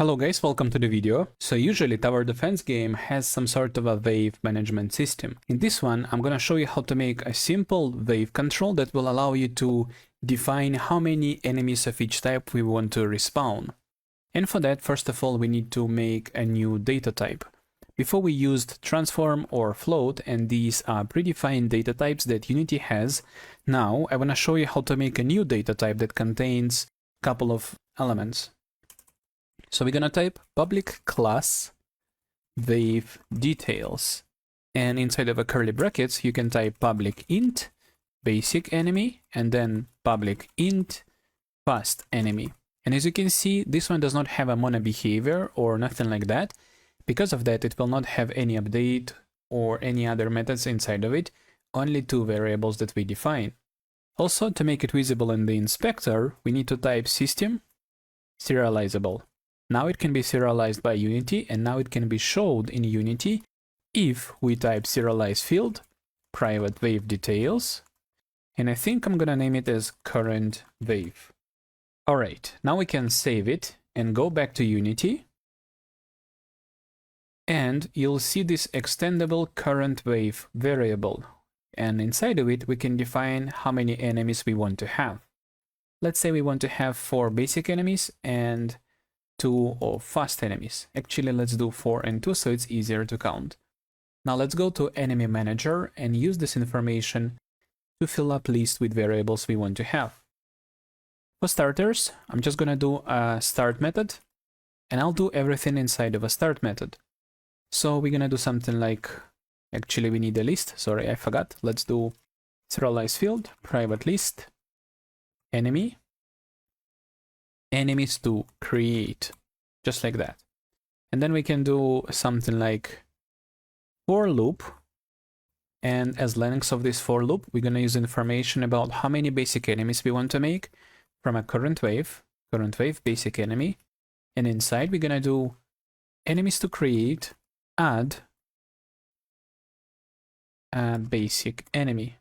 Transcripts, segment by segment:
Hello guys, welcome to the video. So usually tower defense game has some sort of a wave management system. In this one, I'm gonna show you how to make a simple wave control that will allow you to define how many enemies of each type we want to respawn. And for that, first of all, we need to make a new data type. Before we used transform or float, and these are predefined data types that Unity has. Now I wanna show you how to make a new data type that contains a couple of elements. So we're gonna type public class wave details, and inside of a curly brackets you can type public int basic enemy and then public int fast enemy. And as you can see, this one does not have a mono behavior or nothing like that. Because of that, it will not have any update or any other methods inside of it, only two variables that we define. Also, to make it visible in the inspector, we need to type system serializable. Now it can be serialized by Unity, and now it can be showed in Unity if we type serialize field, private wave details, and I think I'm gonna name it as current wave. Alright, now we can save it and go back to Unity, and you'll see this extendable current wave variable, and inside of it we can define how many enemies we want to have. Let's say we want to have 4 basic enemies and 2 of fast enemies. Actually, let's do 4 and 2 so it's easier to count. Now let's go to enemy manager and use this information to fill up list with variables we want to have. For starters, I'm just gonna do a start method, and I'll do everything inside of a start method. So we're gonna do something like, actually we need a list, sorry I forgot. Let's do serialize field, private list, enemy, enemies to create, just like that. And then we can do something like for loop, and as length of this for loop we're going to use information about how many basic enemies we want to make from a current wave basic enemy, and inside we're going to do enemies to create, add a basic enemy.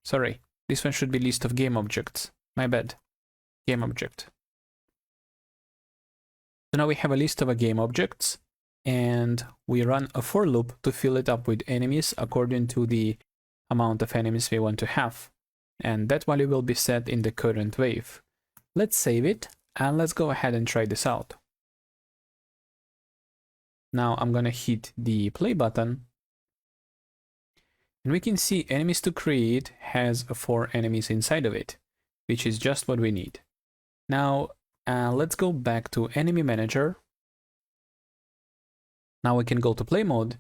Sorry, this one should be list of game objects. My bad. Game object. So now we have a list of game objects, and we run a for loop to fill it up with enemies according to the amount of enemies we want to have. And that value will be set in the current wave. Let's save it, and let's go ahead and try this out. Now I'm gonna hit the play button, and we can see enemies to create has 4 enemies inside of it, which is just what we need. Now let's go back to enemy manager. Now we can go to play mode,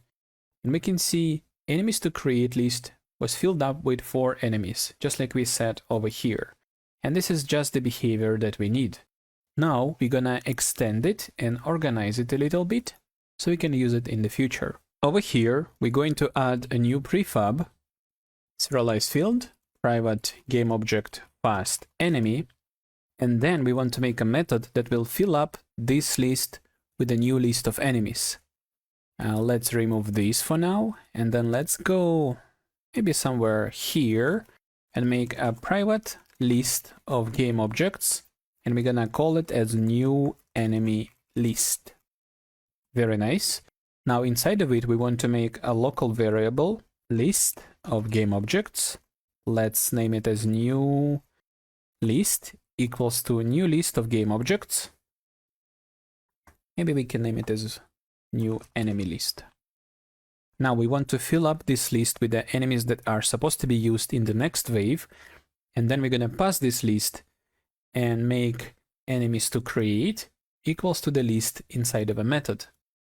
and we can see enemies to create list was filled up with 4 enemies, just like we set over here. And this is just the behavior that we need. Now we're gonna extend it and organize it a little bit so we can use it in the future. Over here, we're going to add a new prefab, serialize field, private game object fast enemy, and then we want to make a method that will fill up this list with a new list of enemies. Let's remove this for now, and then let's go maybe somewhere here and make a private list of game objects, and we're gonna call it as new enemy list. Very nice. Now inside of it we want to make a local variable list of game objects. Let's name it as new list equals to new list of game objects. Maybe we can name it as new enemy list. Now we want to fill up this list with the enemies that are supposed to be used in the next wave, and then we're gonna pass this list and make enemies to create equals to the list inside of a method.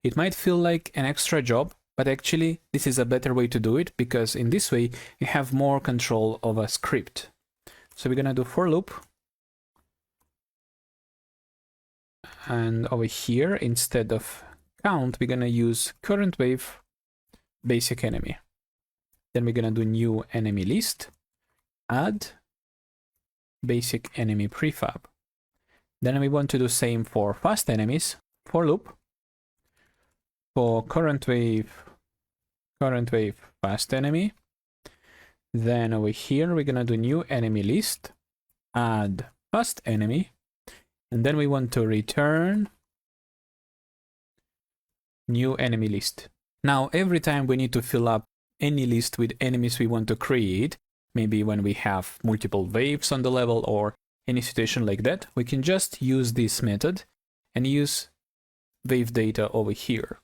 It might feel like an extra job, but actually this is a better way to do it, because in this way you have more control of a script. So we're gonna do for loop, and over here instead of count we're gonna use current wave basic enemy. Then we're gonna do new enemy list, add basic enemy prefab. Then we want to do same for fast enemies, for loop, for current wave fast enemy. Then over here we're gonna do new enemy list, add fast enemy. And then we want to return new enemy list. Now, every time we need to fill up any list with enemies we want to create, maybe when we have multiple waves on the level or any situation like that, we can just use this method and use wave data over here.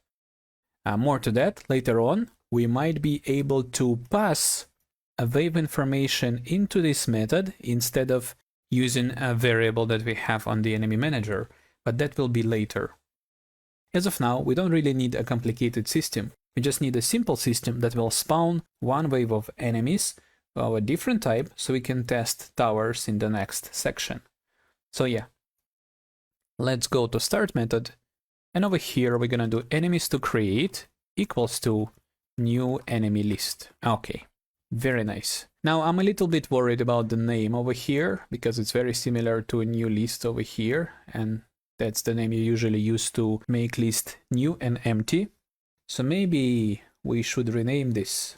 More to that, later on, we might be able to pass a wave information into this method instead of using a variable that we have on the enemy manager, but that will be later. As of now, we don't really need a complicated system. We just need a simple system that will spawn one wave of enemies of a different type so we can test towers in the next section. So yeah, let's go to start method. And over here, we're gonna do enemies to create equals to new enemy list. Okay, very nice. Now I'm a little bit worried about the name over here because it's very similar to a new list over here. And that's the name you usually use to make list new and empty. So maybe we should rename this.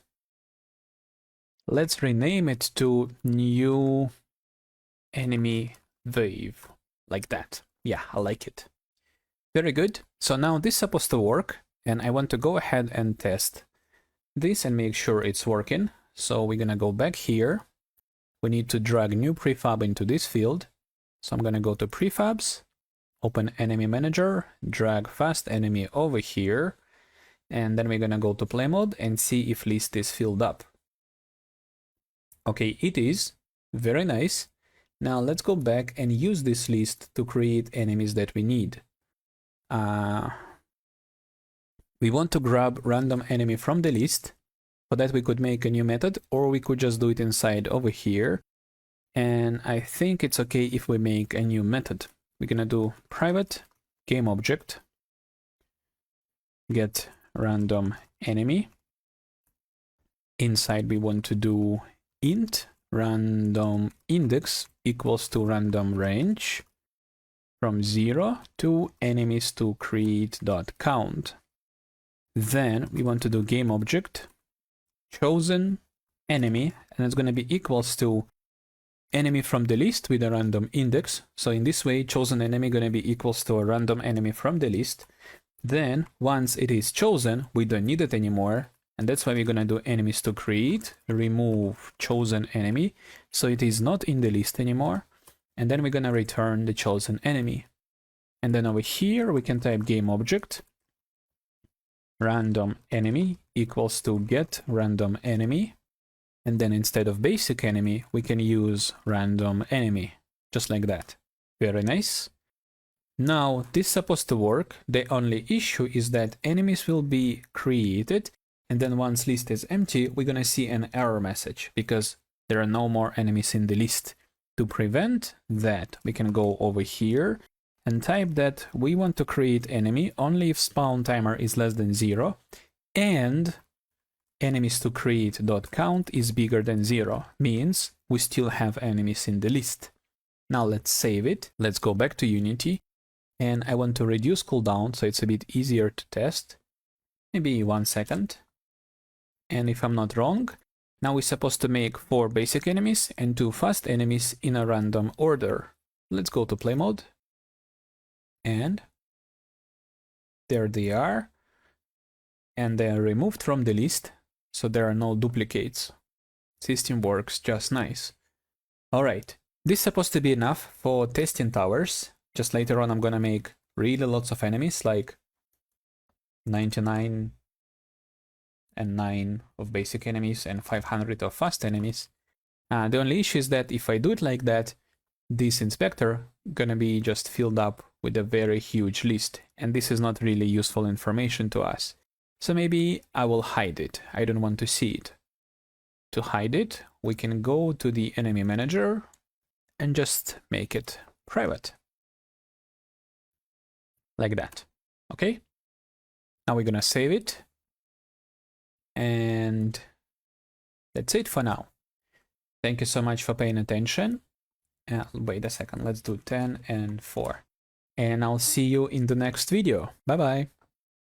Let's rename it to new enemy wave, like that. Yeah, I like it. Very good. So now this is supposed to work, and I want to go ahead and test this and make sure it's working. So we're gonna go back here. We need to drag new prefab into this field. So I'm gonna go to prefabs, open enemy manager, drag fast enemy over here, and then we're gonna go to play mode and see if list is filled up. Okay, it is. Very nice. Now let's go back and use this list to create enemies that we need. We want to grab random enemy from the list. For that we could make a new method, or we could just do it inside over here. And I think it's okay if we make a new method. We're gonna do private game object get random enemy. Inside we want to do int random index equals to random range from 0 to enemies to create.count. Then we want to do game object chosen enemy, and it's going to be equals to enemy from the list with a random index. So in this way, chosen enemy going to be equals to a random enemy from the list. Then once it is chosen, we don't need it anymore. And that's why we're going to do enemies to create, remove chosen enemy. So it is not in the list anymore. And then we're going to return the chosen enemy. And then over here, we can type game object random enemy equals to get random enemy. And then instead of basic enemy, we can use random enemy, just like that. Very nice. Now, this is supposed to work. The only issue is that enemies will be created, and then once list is empty, we're gonna see an error message because there are no more enemies in the list. To prevent that, we can go over here and type that we want to create enemy only if spawn timer is less than 0 and enemies to create.count is bigger than 0, means we still have enemies in the list. Now let's save it. Let's go back to Unity, and I want to reduce cooldown so it's a bit easier to test. Maybe 1 second. And if I'm not wrong, now we're supposed to make 4 basic enemies and 2 fast enemies in a random order. Let's go to play mode. And there they are. And they are removed from the list, so there are no duplicates. System works just nice. Alright, this is supposed to be enough for testing towers. Just later on I'm gonna make really lots of enemies, like 99 and 9 of basic enemies and 500 of fast enemies. The only issue is that if I do it like that, this inspector gonna be just filled up with a very huge list, and this is not really useful information to us. So maybe I will hide it. I don't want to see it. To hide it, we can go to the enemy manager and just make it private. Like that. Okay? Now we're gonna save it. And that's it for now. Thank you so much for paying attention. Wait a second, let's do 10 and 4. And I'll see you in the next video. Bye bye.